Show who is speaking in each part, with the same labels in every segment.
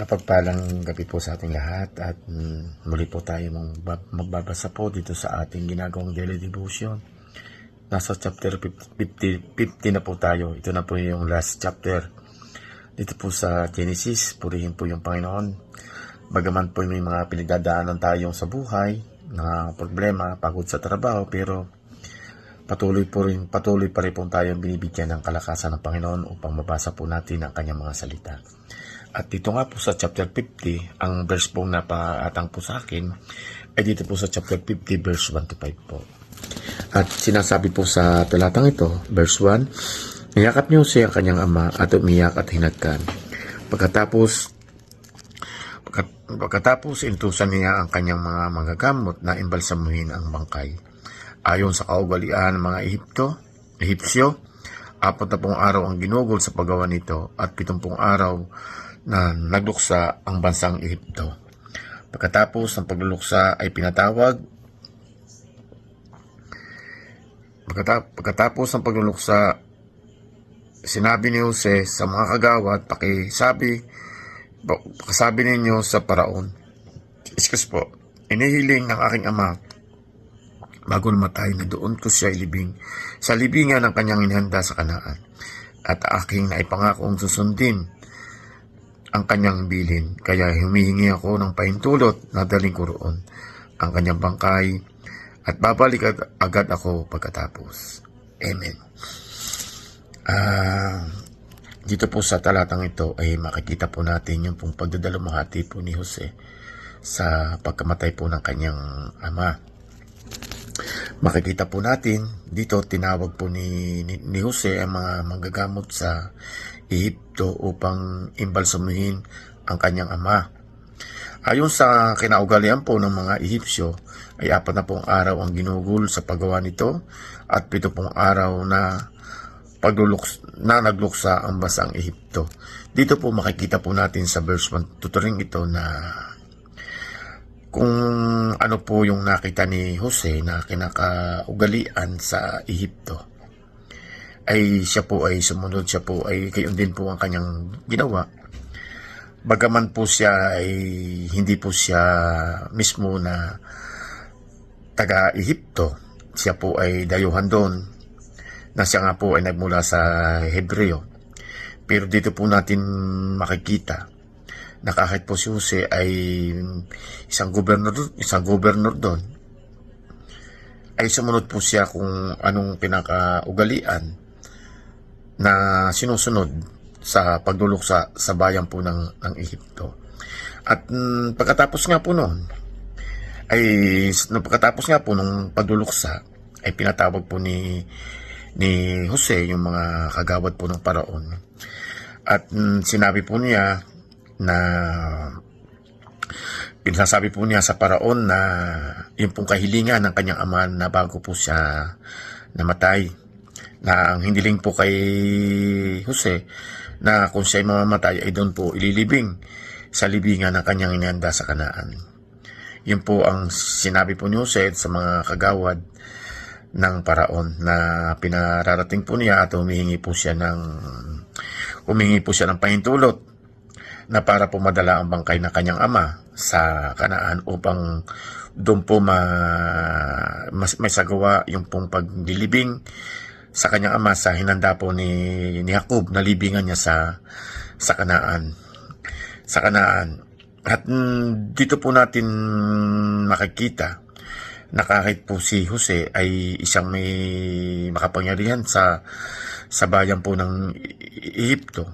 Speaker 1: Mapagpalang gabi po sa ating lahat at muli po tayo magbabasa po dito sa ating ginagawang daily devotion. Nasa chapter 50 na po tayo. Ito na po yung last chapter. Dito po sa Genesis, purihin po yung Panginoon. Bagaman po may mga pinagdadaanan tayo sa buhay, na problema, pagod sa trabaho, pero patuloy pa rin po tayong binibigyan ng kalakasan ng Panginoon upang mabasa po natin ang kanyang mga salita. At dito nga po sa chapter 50, ang verse po na paatang po sa akin ay dito po sa chapter 50 verse 1 to 5 po. At sinasabi po sa talatang ito, verse 1, niyakap niyo siya ang kanyang ama at umiyak at hinatkan. Pagkatapos intusan niya ang kanyang mga manggagamot na imbalsamuhin ang bangkay. Ayon sa kaugalian ng mga Ehipsyo, 40 araw ang ginugol sa paggawa nito at 70 araw na nagluksa ang bansang Ehipto. Pagkatapos ng pagluluksa ay Pagkatapos ng pagluluksa, sinabi ni Jose sa mga kagawad, pakisabi ninyo sa paraon, excuse po, inihiling ng aking ama bago namatay na doon ko siya ilibing sa libingan ng kanyang inihanda sa Kanaan, at aking naipangakong susundin ang kanyang bilin, kaya humihingi ako ng pahintulot na daling ko roon ang kanyang bangkay at babalik agad ako pagkatapos. Amen. Dito po sa talatang ito ay makikita po natin yung pong pagdadalamhati po ni Jose sa pagkamatay po ng kanyang ama. Makikita po natin dito, tinawag po ni Jose ang mga manggagamot sa Ehipto upang imbalsamuhin ang kanyang ama. Ayon sa kinaugalian po ng mga Ehipsyo ay 40 araw ang ginugol sa paggawa nito at 70 araw na nagluksa ang bansang Ehipto. Dito po makikita po natin sa verse 1 to 3 ito na kung ano po yung nakita ni Jose na kinakaugalian sa Ehipto, ay siya po ay sumunod, siya po ay gayon din po ang kanyang ginawa. Bagaman po siya ay hindi po siya mismo na taga-Ehipto, siya po ay dayuhan doon, na siya nga po ay nagmula sa Hebreo. Pero dito po natin makikita na kahit po si Jose ay isang gobernador doon, ay sumunod po siya kung anong pinakaugalian na sinusunod sa pagluluksa sa bayan po ng Ehipto. At pagkatapos nga po nung pagluluksa ay pinatawag po ni Jose yung mga kagawad po ng paraon. At sinabi po niya na pinasabi po niya sa paraon na yung pong kahilingan ng kanyang ama na bago po siya namatay, na ang hindiling po kay Jose na kung siya'y mamamatay ay doon po ililibing sa libingan ng kanyang inihanda sa Kanaan. Yun po ang sinabi po ni Jose sa mga kagawad ng paraon na pinararating po niya at humihingi po siya ng pahintulot na para po madala ang bangkay ng kanyang ama sa Kanaan upang doon po may sagawa yung pong paglilibing sa kanyang ama sa hinanda po ni Jacob na libingan niya sa Kanaan. At dito po natin makikita na kahit po si Jose ay isang may makapangyarihan sa bayan po ng Ehipto,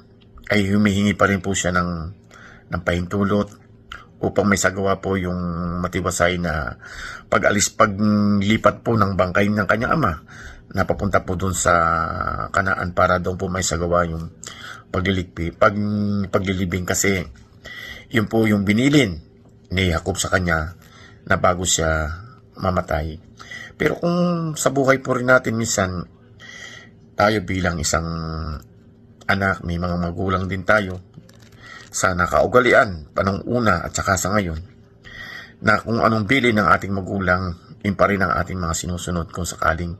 Speaker 1: ay humihingi pa rin po siya ng pahintulot upang may sagawa po yung matiwasay na paglipat po ng bangkay ng kanyang ama na papunta po doon sa Kanaan para doon po may sagawa yung paglilibing, kasi yun po yung binilin ni Jacob sa kanya na bago siya mamatay. Pero kung sa buhay po rin natin minsan, tayo bilang isang anak, may mga magulang din tayo sa nakaugalian pa nung una at saka sa ngayon, na kung anong bilin ng ating magulang, yun pa rin ang ating mga sinusunod kung sakaling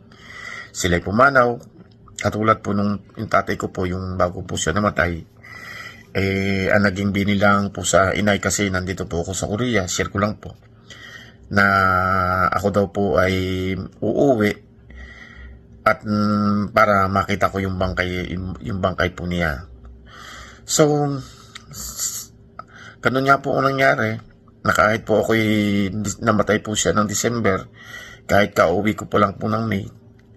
Speaker 1: sila'y pumanaw. Katulad po nung yung tatay ko po, yung bago po siya namatay, ang naging binilang po sa inay kasi nandito po ako sa Korea, share ko lang po, na ako daw po ay uuwi at para makita ko yung bangkay po niya. So, ganun nga po ang nangyari, na kahit po ako namatay po siya ng December, kahit kauwi ko po lang po ng May,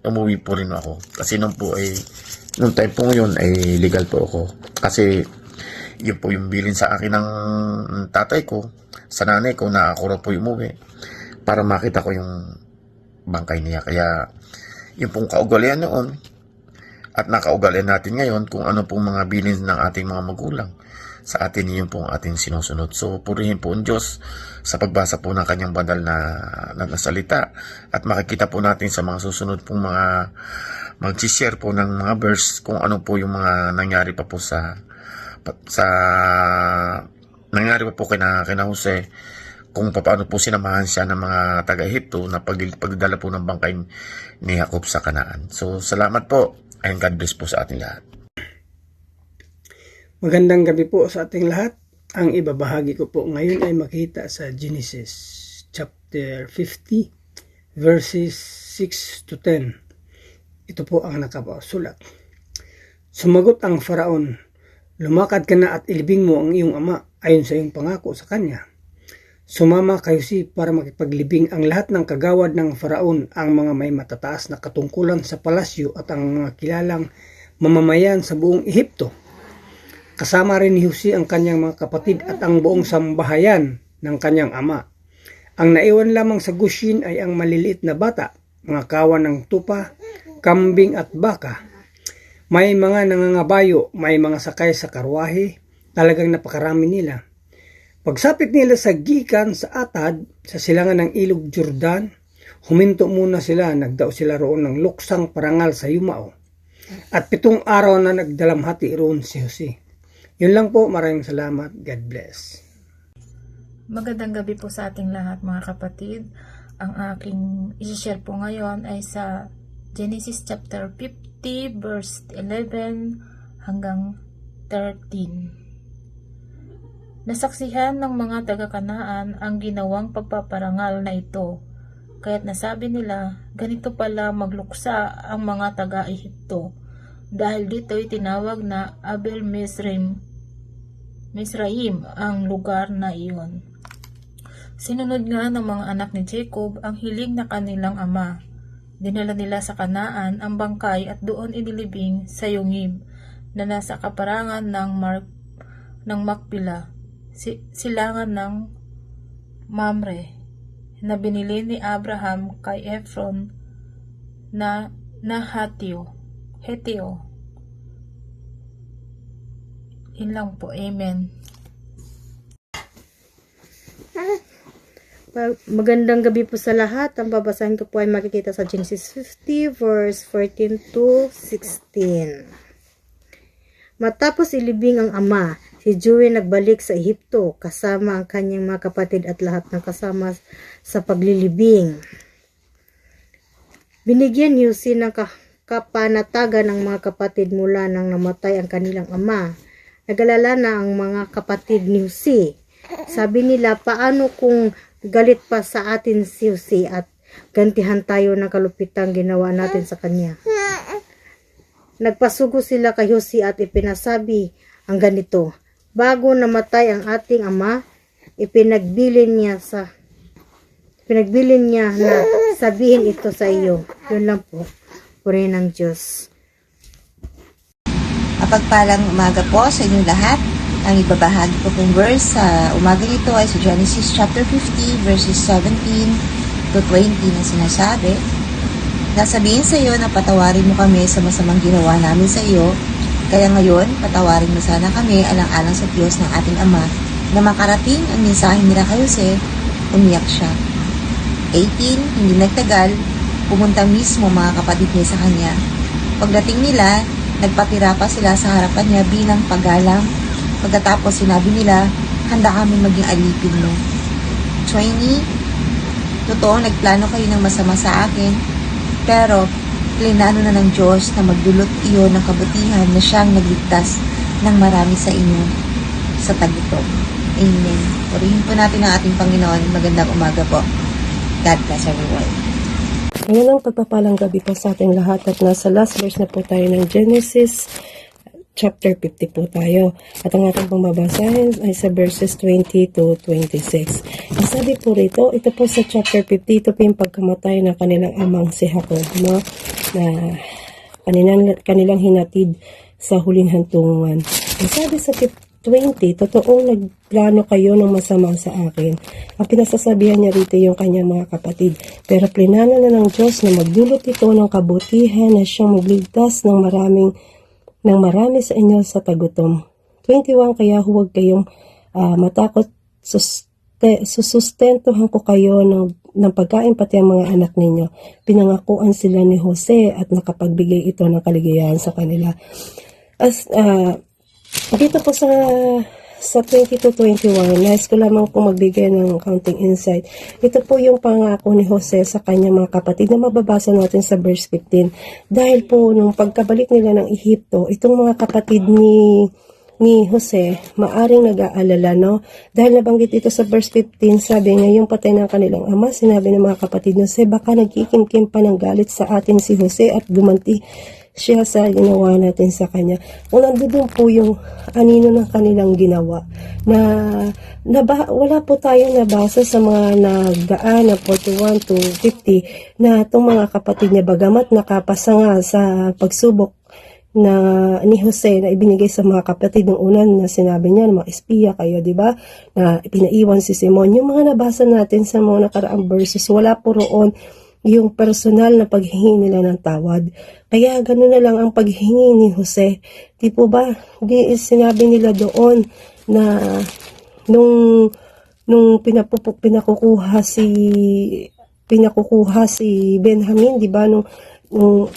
Speaker 1: umuwi po rin ako. Kasi nung time po yun, ay legal po ako. Kasi, yun po yung bilin sa akin ng tatay ko, sa nanay ko, na ako raw po umuwi, para makita ko yung bangkay niya. Kaya, yung pong kaugalian noon, at nakaugalian natin ngayon, kung ano pong mga bilin ng ating mga magulang, sa atin yun pong ating sinusunod. So, purihin po ang Diyos sa pagbasa po ng kanyang banal na salita, at makikita po natin sa mga susunod pong mga mag-share po ng mga verse kung ano po yung mga nangyari pa po nangyari pa po kina Jose, kung paano po sinamahan siya ng mga taga-Ehipto na pagdala po ng bangkay ni Jacob sa Kanaan. So, salamat po, and God bless po sa ating lahat.
Speaker 2: Magandang gabi po sa ating lahat. Ang ibabahagi ko po ngayon ay makita sa Genesis chapter 50 verses 6 to 10. Ito po ang nakasulat. Sumagot ang Faraon, "Lumakad ka na at ilibing mo ang iyong ama ayon sa iyong pangako sa kanya." Sumama kay Jose para makipaglibing ang lahat ng kagawad ng Faraon, ang mga may matataas na katungkulan sa palasyo at ang mga kilalang mamamayan sa buong Ehipto. Kasama rin ni Jose ang kanyang mga kapatid at ang buong sambahayan ng kanyang ama. Ang naiwan lamang sa Goshen ay ang maliliit na bata, mga kawan ng tupa, kambing at baka. May mga nangangabayo, may mga sakay sa karwahe, talagang napakarami nila. Pagsapit nila sa gikan sa Atad, sa silangan ng ilog Jordan, huminto muna sila, nagdao sila roon ng luksang parangal sa Yumao. At 7 araw na nagdalamhati roon si Jose. Yun lang po, maraming salamat. God bless.
Speaker 3: Magandang gabi po sa ating lahat mga kapatid. Ang aking i-share po ngayon ay sa Genesis chapter 50 verse 11 hanggang 13. Nasaksihan ng mga taga-Kanaan ang ginawang pagpaparangal na ito, kaya't nasabi nila, ganito pala magluksa ang mga taga-Ehipto, dahil dito'y tinawag na Abel Misraim ang lugar na iyon. Sinunod nga ng mga anak ni Jacob ang hiling na kanilang ama. Dinala nila sa Kanaan ang bangkay at doon inilibing sa Yungib na nasa kaparangan ng Makpila, silangan ng Mamre, na binili ni Abraham kay Ephron na Hetio. Yun lang po. Amen.
Speaker 4: Magandang gabi po sa lahat. Ang babasahin ko po ay makikita sa Genesis 50 verse 14 to 16. Matapos ilibing ang ama, si Joe nagbalik sa Ehipto kasama ang kanyang mga kapatid at lahat ng kasama sa paglilibing. Binigyan ni Jose ng kapanatagan ng mga kapatid mula nang namatay ang kanilang ama. Nagalala na ang mga kapatid ni Jose. Sabi nila, paano kung galit pa sa atin si Jose at gantihan tayo ng kalupitang ginawa natin sa kanya? Nagpasugo sila kay Jose at ipinasabi ang ganito, bago namatay ang ating ama, ipinagbilin niya na sabihin ito sa iyo. Yun lang po. Purihin ng Diyos.
Speaker 5: Mapagpalang umaga po sa inyong lahat. Ang ibabahagi ko pong verse sa umaga ito ay sa Genesis chapter 50 verses 17 to 20 na sinasabi, nasabihin sa iyo na patawarin mo kami sa masamang ginawa namin sa iyo, kaya ngayon patawarin mo sana kami alang-alang sa Diyos ng ating Ama. Na makarating ang mensahe nila kay Jose, umiyak siya. 18, hindi nagtagal, pumunta mismo mga kapatid niya sa kanya. Pagdating nila, nagpatira pa sila sa harapan niya bilang paggalang. Pagkatapos sinabi nila, handa kami maging alipin mo. 20, totoo nagplano kayo ng masama sa akin, pero plinano na ng Diyos na magdulot iyon ng kabutihan na siyang nagligtas ng marami sa inyo. sa tagutom. Amen. Purihin po natin ang ating Panginoon. Magandang umaga po. God bless everyone.
Speaker 6: Ngayon ang pagpapalang gabi po sa ating lahat at nasa last verse na po tayo ng Genesis chapter 50 po tayo. At ang ating pambabasahin ay sa verses 20 to 26. Ang sabi po rito, ito po sa chapter 50, ito po yung pagkamatay ng kanilang amang si Jacob, no? Na kanilang hinatid sa huling hantungan. Ang sabi sa 20, totoong nagplano kayo ng masama sa akin. Ang pinasasabihan niya rito yung kanyang mga kapatid. Pero plinano na ng Diyos na magdulot ito ng kabutihan na siyang magligtas ng marami sa inyo sa tagutom. 21, kaya huwag kayong matakot, susustentuhan ko kayo ng pagkain pati ang mga anak ninyo. Pinangakuan sila ni Jose at nakapagbigay ito ng kaligayahan sa kanila. Dito po sa 20 to 21, nais ko lamang po magbigay ng counting insight. Ito po yung pangako ni Jose sa kanyang mga kapatid na mababasa natin sa verse 15. Dahil po nung pagkabalik nila ng Ehipto, itong mga kapatid ni Jose, maaring nag-aalala, no? Dahil nabanggit ito sa verse 15, sabi niya, yung patay ng kanilang ama, sinabi ng mga kapatid ni Jose, baka nagkikimkim pa ng galit sa atin si Jose at gumanti siya sa ginawa natin sa kanya. Kung nandun po yung anino ng kanilang ginawa, wala po tayong nabasa sa mga nagdaan na 41 to 50 na itong mga kapatid niya, bagamat nakapasa nga sa pagsubok na ni Jose na ibinigay sa mga kapatid ng una na sinabi niya, mga espiya kayo, di ba? Na pinaiwan si Simon. Yung mga nabasa natin sa mga nakaraang verses, wala po roon yung personal na paghingi nila ng tawad. Kaya gano'n na lang ang paghingi ni Jose. Di po ba? Sinabi nila doon na nung pinakukuha si Benjamin, di ba? Nung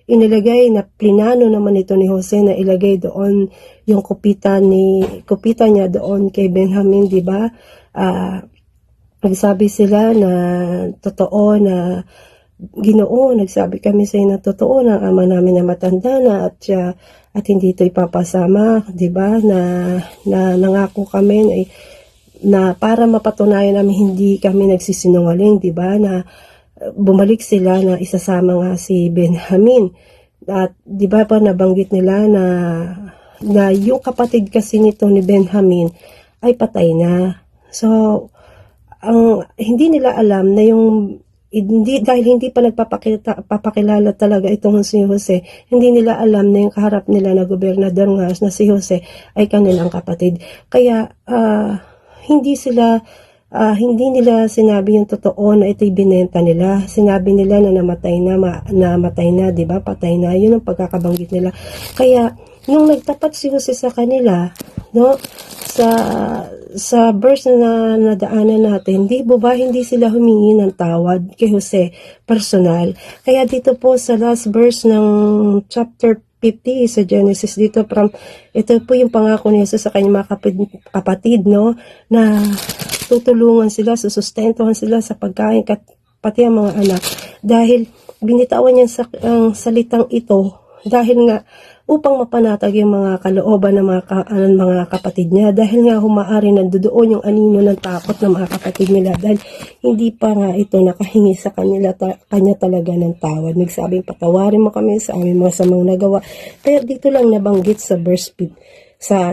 Speaker 6: inilagay na plinano naman ito ni Jose na ilagay doon yung kupita niya doon kay Benjamin, di ba? Nagsabi sila na totoo na Ginoo, nagsabi kami sa iyo na totoo na ama namin na matanda na at hindi ito ipapasama, di ba? Na nangako kami na para mapatunayan namin hindi kami nagsisinungaling, di ba? Na bumalik sila na isasama nga si Benjamin. At di ba pa nabanggit nila na yung kapatid kasi nito ni Benjamin ay patay na. So ang hindi nila alam na dahil hindi pa nagpapakilala talaga itong si Jose, hindi nila alam na yung kaharap nila na gobernador nga na si Jose ay kanilang kapatid. Kaya hindi nila sinabi yung totoo na ito'y binenta nila. Sinabi nila na namatay na, di ba? Patay na. Yun ang pagkakabanggit nila. Kaya nung nagtapat si Jose sa kanila, no, sa verse na nadaanan natin, hindi sila humingi ng tawad kay Jose personal. Kaya dito po sa last verse ng chapter 50 sa Genesis, ito po yung pangako ni Jesus sa kanyang mga kapatid, no, na tutulungan sila, susustentuhan sila sa pagkain pati ang mga anak. Dahil binitawan niya ang salitang ito dahil nga upang mapanatag yung mga kalooban ng mga kapatid niya, dahil nga humaari nandoon yung anino ng takot ng mga kapatid nila dahil hindi pa nga ito nakahingi sa kanya talaga ng tawad. Nagsabing patawarin mo kami sa aming mga samang nagawa. Pero dito lang nabanggit sa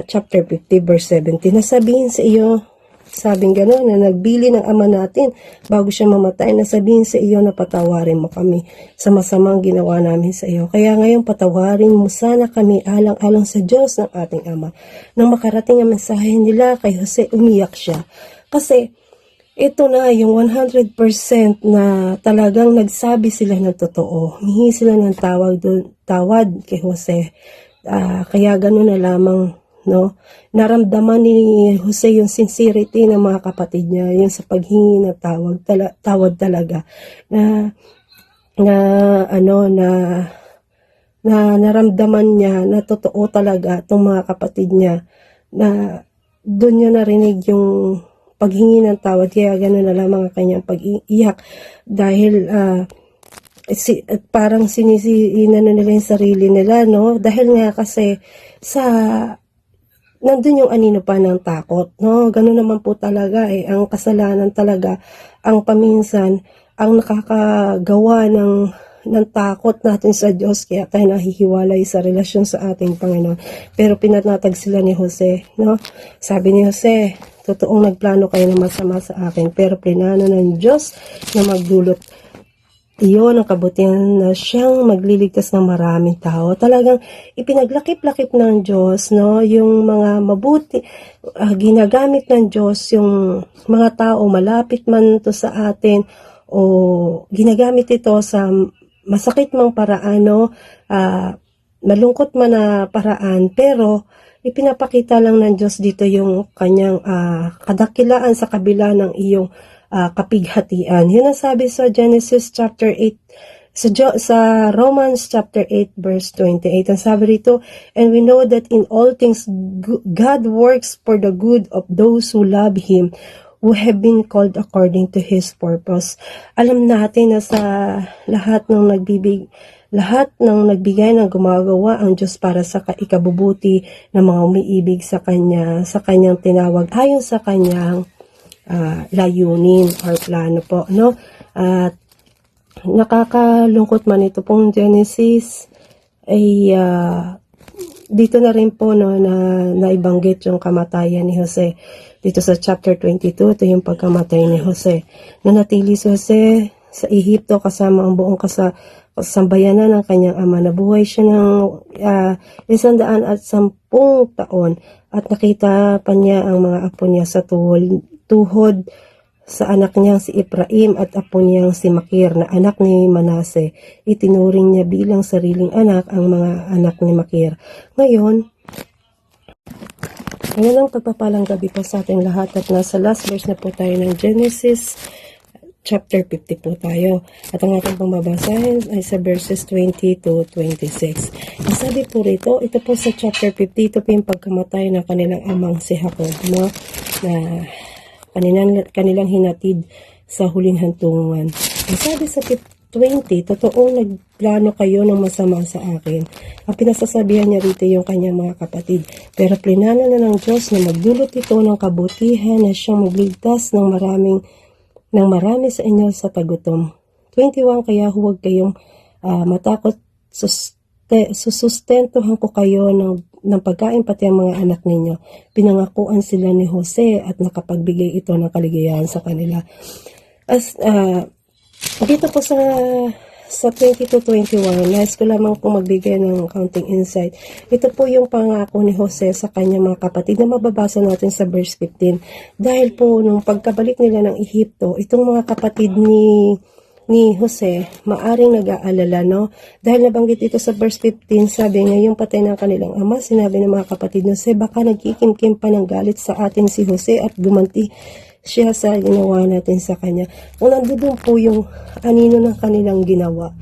Speaker 6: chapter 50 verse 17, nasabihin sa iyo, sabing gano'n, na nagbili ng ama natin bago siya mamatay, na sabihin sa iyo na patawarin mo kami sa masamang ginawa namin sa iyo. Kaya ngayon patawarin mo sana kami alang-alang sa Diyos ng ating Ama. Nang makarating ang mensahe nila kay Jose, umiyak siya. Kasi ito na yung 100% na talagang nagsabi sila ng totoo. Humingi sila ng tawad kay Jose. Kaya gano'n na lamang, no, naramdaman ni Jose yung sincerity ng mga kapatid niya, yung sa paghingi ng tawad talaga na naramdaman niya na totoo talaga itong mga kapatid niya, na doon niya narinig yung paghingi ng tawad. Kaya gano'n na lamang ang kanyang pag-iyak dahil parang sinisinan nila yung sarili nila, no, dahil nga kasi sa nandun yung anino pa ng takot, no? Ganun naman po talaga ang kasalanan talaga, ang paminsan, ang nakakagawa ng takot natin sa Diyos, kaya tayo nahihiwalay sa relasyon sa ating Panginoon. Pero pinatnatag sila ni Jose, no? Sabi ni Jose, totoong nagplano kayo ng masama sa akin, pero plinano ng Diyos na magdulot iyon ang kabutihan na siyang magliligtas ng maraming tao. Talagang ipinaglakip-lakip ng Diyos, no, yung mga mabuti, ginagamit ng Diyos yung mga tao, malapit man to sa atin, o ginagamit ito sa masakit mang paraan, no, malungkot man na paraan, pero ipinapakita lang ng Diyos dito yung kanyang kadakilaan sa kabila ng iyong kapighatian. Yun ang sabi sa Genesis chapter 8, sa Romans chapter 8 verse 28. Ang sabi rito, and we know that in all things God works for the good of those who love Him, who have been called according to His purpose. Alam natin na sa lahat ng nagbigay ng gumagawa ang Diyos para sa ikabubuti ng mga umiibig sa Kanya, sa Kanyang tinawag, ayon sa Kanyang layunin or plano po, no? At nakakalungkot man ito pong Genesis ay dito na rin po, no, na naibanggit yung kamatayan ni Jose dito sa chapter 22. Ito yung pagkamatay ni Jose. Nanatili si Jose sa Ehipto kasama ang buong kasambayanan ng kanyang ama. Nabuhay siya ng 110 taon at nakita pa niya ang mga apo niya sa tuhod sa anak niyang si Ephraim at apo niyang si Makir na anak ni Manase. Itinuring niya bilang sariling anak ang mga anak ni Makir. Ngayon ang pagpapalang gabi po sa ating lahat at nasa last verse na po tayo ng Genesis chapter 50 po tayo. At ang ating pambabasahin ay sa verses 20 to 26. Ang sabi po rito, ito po sa chapter 50, ito po yung pagkamatay ng kanilang amang si Jacob, no? Na kanilang hinatid sa huling hantungan. Ang sabi sa 20, totoong nagplano kayo ng masama sa akin. Ang pinasasabihan niya rito yung kanyang mga kapatid. Pero plinano na ng Diyos na magdulot ito ng kabutihan na siyang magligtas ng marami sa inyo sa tagutom. 21, kaya huwag kayong matakot, susustentuhan ko kayo ng pagkain pati ang mga anak ninyo. Pinangakuan sila ni Jose at nakapagbigay ito ng kaligayahan sa kanila. Dito po sa 20 to 21, nais ko lamang po magbigay ng counting insight. Ito po yung pangako ni Jose sa kanyang mga kapatid na mababasa natin sa verse 15. Dahil po nung pagkabalik nila ng Ehipto, itong mga kapatid ni Jose, maaring nag-aalala, no? Dahil nabanggit ito sa verse 15, sabi ngayong patay ng kanilang ama, sinabi ng mga kapatid ni Jose, baka nagkikimkim pa ng galit sa atin si Jose at gumanti siya sa ginawa natin sa kanya. Kung nandun po yung anino ng kanilang ginawa,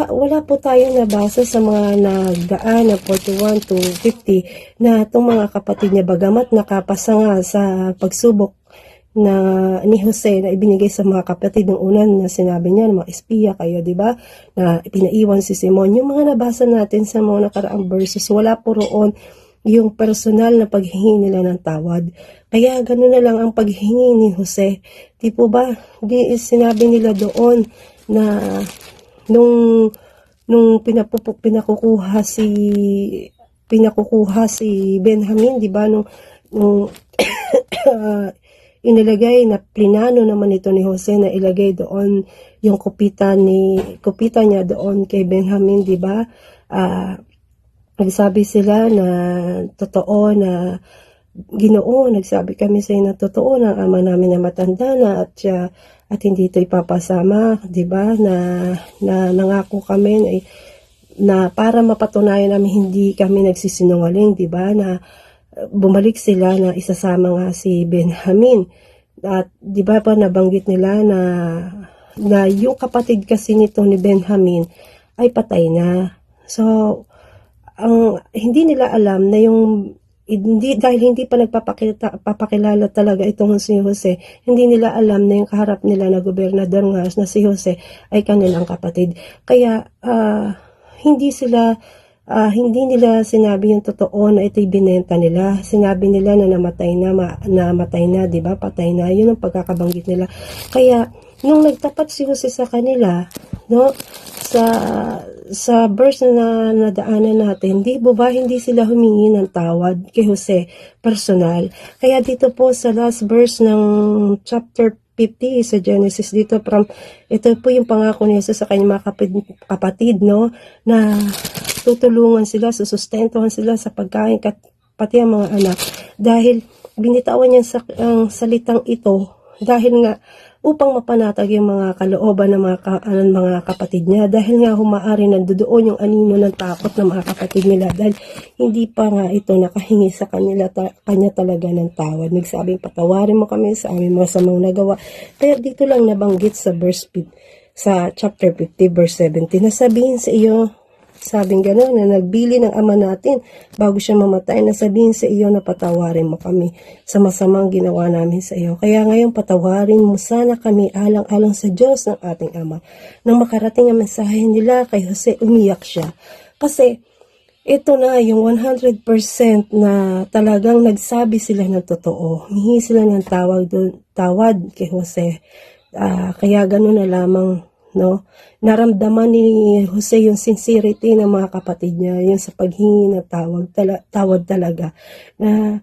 Speaker 6: wala po tayong nabasa sa mga nagdaan na 41 to 50 na itong mga kapatid niya, bagamat nakapasa nga sa pagsubok na ni Jose na ibinigay sa mga kapatid ng unan na sinabi niya, mga espiya kayo, di ba? Na pinaiwan si Simon. Yung mga nabasa natin sa mga nakaraang verses, wala po roon yung personal na paghingi nila ng tawad. Kaya gano'n na lang ang paghingi ni Jose. Di po ba? Sinabi nila doon na nung pinakukuha si Benjamin, di ba? Nung inilagay na plinano naman ito ni Jose na ilagay doon yung kupita niya doon kay Benjamin, di ba? Nagsabi sila na totoo na Ginoo, nagsabi kami sa iyo na totoo na ama namin na matanda na at hindi ito ipapasama, di ba? Na nangako kami na para mapatunayan namin hindi kami nagsisinungaling, di ba? Na bumalik sila na isasama nga si Benjamin. At di ba pa nabanggit nila na yung kapatid kasi nito ni Benjamin ay patay na. So, hindi nila alam na dahil hindi pa nagpapakilala talaga itong si Jose, hindi nila alam na yung kaharap nila na gobernador nga na si Jose ay kanilang kapatid. Kaya hindi sila hindi nila sinabi yung totoo na ito'y binenta nila. Sinabi nila na namatay na, di ba? Patay na. Yun ang pagkakabanggit nila. Kaya, nung nagtapat si Jose sa kanila, no, sa verse na nadaanan natin, hindi sila humingi ng tawad kay Jose personal. Kaya dito po sa last verse ng chapter 50 sa Genesis dito, ito po yung pangako ni Jesus sa kanyang mga kapatid, no, na tutulungan sila, susustentuhan sila sa pagkain, pati ang mga anak. Dahil binitawan niya ang salitang ito, dahil nga upang mapanatag yung mga kalooban ng mga kapatid niya, dahil nga humaari nandoon yung anino ng takot ng mga kapatid nila, dahil hindi pa nga ito nakahingi sa kanya talaga ng tawad. Nagsabing, patawarin mo kami sa aming mga samang nagawa. Pero dito lang nabanggit sa chapter 50 verse 17, nasabihin sa iyo, sabing gano'n, na nagbili ng ama natin bago siya mamatay, na sabihin sa iyo na patawarin mo kami sa masamang ginawa namin sa iyo. Kaya ngayon patawarin mo sana kami alang-alang sa Diyos ng ating Ama. Nang makarating ang mensahe nila kay Jose, umiyak siya. Kasi ito na yung 100% na talagang nagsabi sila ng totoo. Humingi sila ng tawad kay Jose. Kaya gano'n na lamang, no, naramdaman ni Jose yung sincerity ng mga kapatid niya, yung sa paghingi ng tawad talaga, na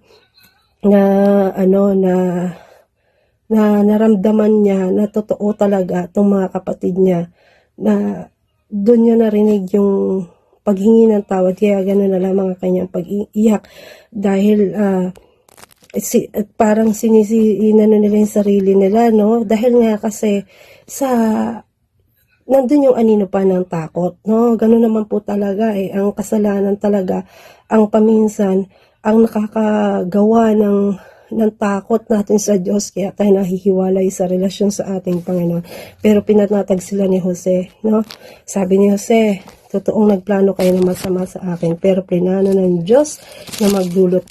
Speaker 6: naramdaman niya na totoo talaga itong mga kapatid niya, na doon niya narinig yung paghingi ng tawad. Kaya gano'n na lamang ang kanyang pag-iyak, dahil parang inano nila yung sarili nila, no, dahil nga kasi nandun yung anino pa ng takot, no? Ganun naman po talaga ang kasalanan talaga, ang paminsan, ang nakakagawa ng takot natin sa Diyos, kaya tayo nahihiwalay sa relasyon sa ating Panginoon. Pero pinatnatag sila ni Jose, no? Sabi ni Jose, totoong nagplano kayo ng masama sa akin, pero plinano ng Diyos na magdulot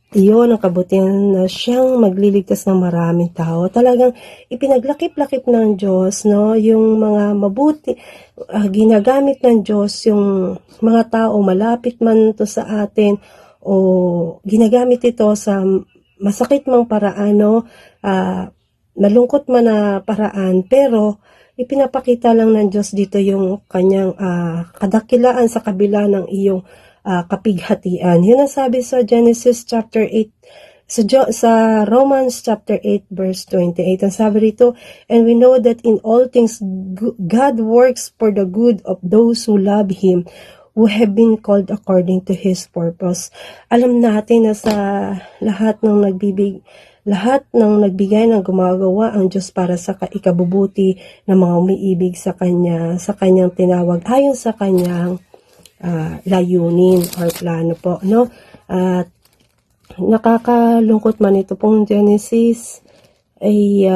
Speaker 6: iyon ang kabutihan na siyang magliligtas ng maraming tao. Talagang ipinaglakip-lakip ng Diyos, no, yung mga mabuti, ginagamit ng Diyos yung mga tao, malapit man to sa atin o ginagamit ito sa masakit mang paraan, no, malungkot man na paraan, pero ipinapakita lang ng Diyos dito yung kanyang kadakilaan sa kabila ng iyong kapighatian. Yun ang sabi sa Genesis chapter 8, sa Romans chapter 8 verse 28. Ang sabi rito, and we know that in all things God works for the good of those who love Him, who have been called according to His purpose. Alam natin na sa lahat ng nagbigay ng gumagawa ang Diyos para sa ikabubuti ng mga umiibig sa kanyang tinawag ayon sa kanyang layunin or plano po, no? At nakakalungkot man ito pong Genesis ay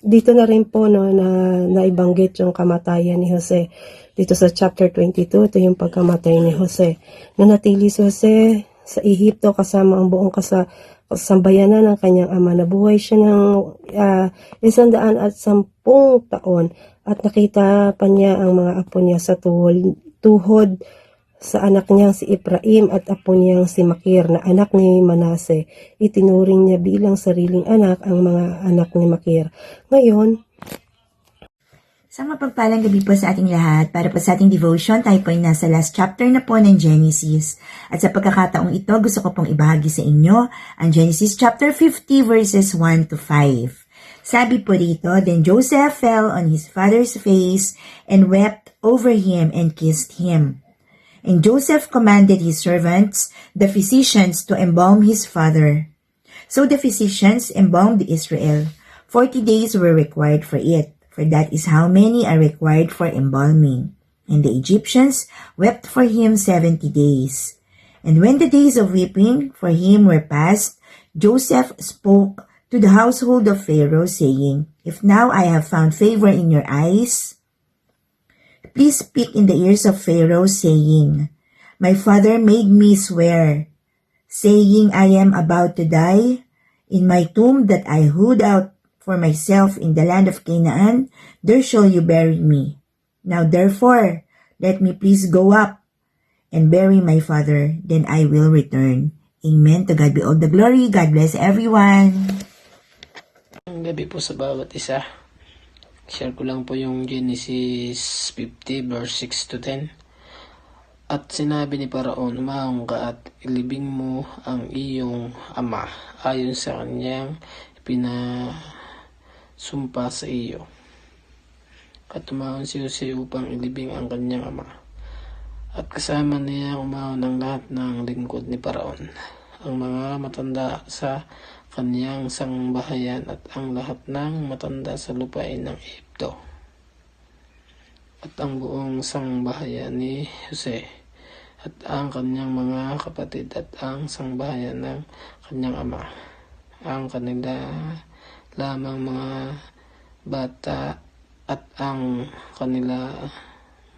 Speaker 6: dito na rin po, no, na naibanggit yung kamatayan ni Jose. Dito sa chapter 22, ito yung pagkamatay ni Jose. Nanatili si Jose sa Ehipto kasama ang buong kasambayanan ng kanyang ama. Nabuhay siya ng 110 taon at nakita pa niya ang mga apo niya sa tuhod sa anak niyang si Ephraim at apo niyang si Makir na anak ni Manase. Itinuring niya bilang sariling anak ang mga anak ni Makir. Ngayon,
Speaker 5: Sa mapagpalang gabi po sa ating lahat, para po sa ating devotion, tayo po ay nasa last chapter na po ng Genesis. At sa pagkakataong ito, gusto ko pong ibahagi sa inyo ang Genesis chapter 50 verses 1 to 5. Sabi po dito, then Joseph fell on his father's face and wept over him and kissed him. And Joseph commanded his servants, the physicians, to embalm his father. So the physicians embalmed Israel. 40 days were required for it, for that is how many are required for embalming. And the Egyptians wept for him 70 days. And when the days of weeping for him were past, Joseph spoke to the household of Pharaoh, saying, if now I have found favor in your eyes, please speak in the ears of Pharaoh, saying, my father made me swear, saying, I am about to die. In my tomb that I hewed out for myself in the land of Canaan, there shall you bury me. Now therefore, let me please go up, and bury my father, then I will return. Amen. To God be all the glory. God bless everyone.
Speaker 7: Ang gabi po sa bawat isa. Share ko lang po yung Genesis 50 verse 6 to 10. At sinabi ni Paraon, umahong ka at ilibing mo ang iyong ama ayon sa kanyang pinasumpa sa iyo. At umahon si Jose upang ilibing ang kanyang ama. At kasama niya umahon ang lahat ng lingkod ni Paraon, ang mga matanda sa kanyang sangbahayan at ang lahat ng matanda sa lupain ng Ehipto. At ang buong sangbahayan ni Jose at ang kanyang mga kapatid at ang sangbahayan ng kanyang ama, ang kanila lamang mga bata at ang kanila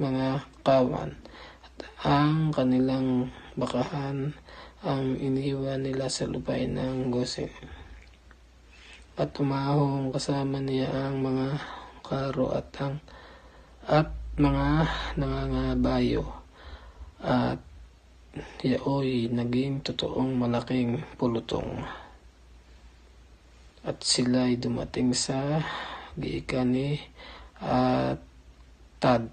Speaker 7: mga kawan at ang kanilang bakahan ang iniwan nila sa lupain ng Gosen. At umahong kasama niya ang mga karo at mga nangangabayo. At yaoy naging totoong malaking pulutong. At sila'y dumating sa giikan ni Tad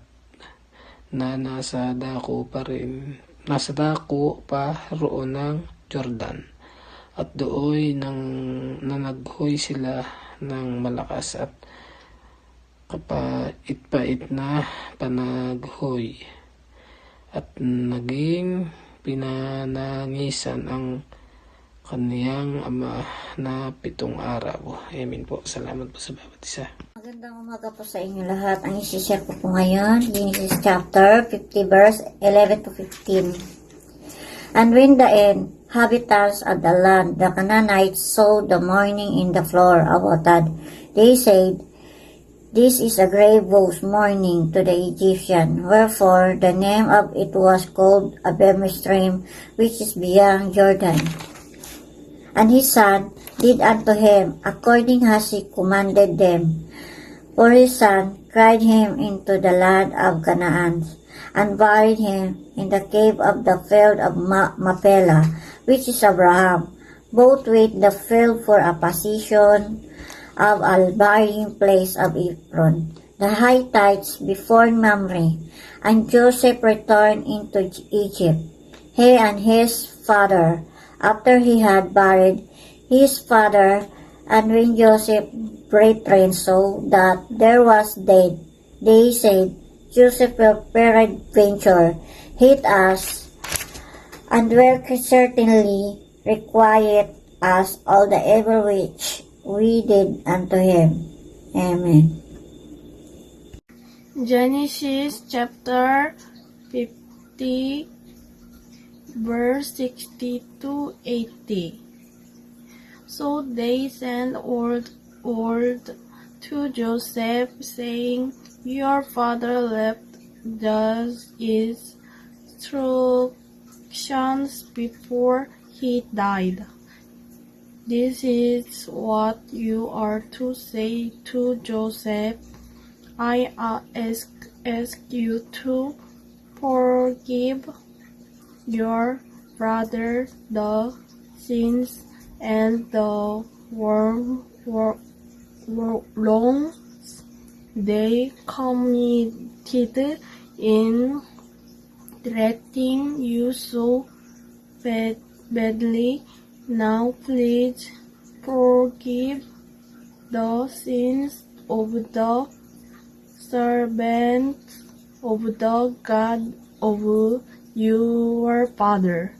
Speaker 7: na nasa dako pa roon ng Jordan. At dooy nanaghoy sila ng malakas at kapait-pait na panaghoy. At naging pinanangisan ang kaniyang ama na 7 araw. Amen po. Salamat po sa bawat isa.
Speaker 8: Magandang umaga po sa inyo lahat. Ang isi-share ko po ngayon, Genesis chapter 50 verse 11 to 15. And when the inhabitants of the land, the Canaanites, saw the mourning in the floor of Atad, they said, This is a grave whose mourning to the Egyptian. Wherefore the name of it was called Abimelech, which is beyond Jordan. And his son did unto him according as he commanded them. For his son cried him into the land of Canaan, and buried him in the cave of the field of Machpelah, which is Abraham, both with the field for a position of a burying place of Ephron, the Hittites before Mamre. And Joseph returned into Egypt, he and his father, after he had buried his father. And when Joseph brethren saw that there was dead, they said, Joseph will peradventure hate us, and will certainly requite us all the evil which we did unto him. Amen.
Speaker 3: Genesis chapter 50 verse 60 to 80. So they sent word to Joseph, saying, Your father left thus instructions before he died. This is what you are to say to Joseph. I ask you to forgive your brother the sins and the wrongs they committed in treating you so badly. Now please forgive the sins of the servants of the God of your father.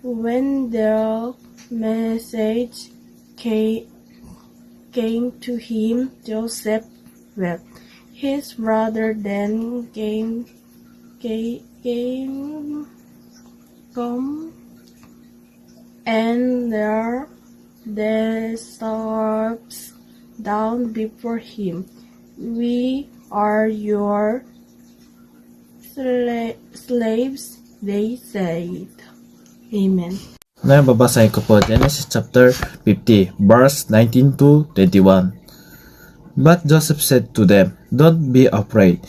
Speaker 3: When the message came to him, Joseph wept. His brother then came and there themselves down before him. We are your slaves, they said. Amen.
Speaker 9: Ngayon babasahin ko po Genesis chapter 50 verse 19 to 21. But Joseph said to them, Don't be afraid.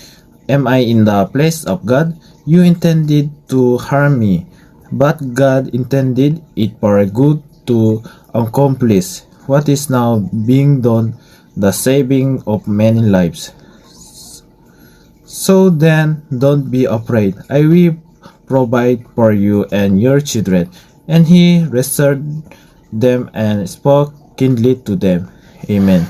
Speaker 9: Am I in the place of God? You intended to harm me, but God intended it for good to accomplish what is now being done, the saving of many lives. So then, don't be afraid. I will provide for you and your children. And he reassured them and spoke kindly to them. Amen.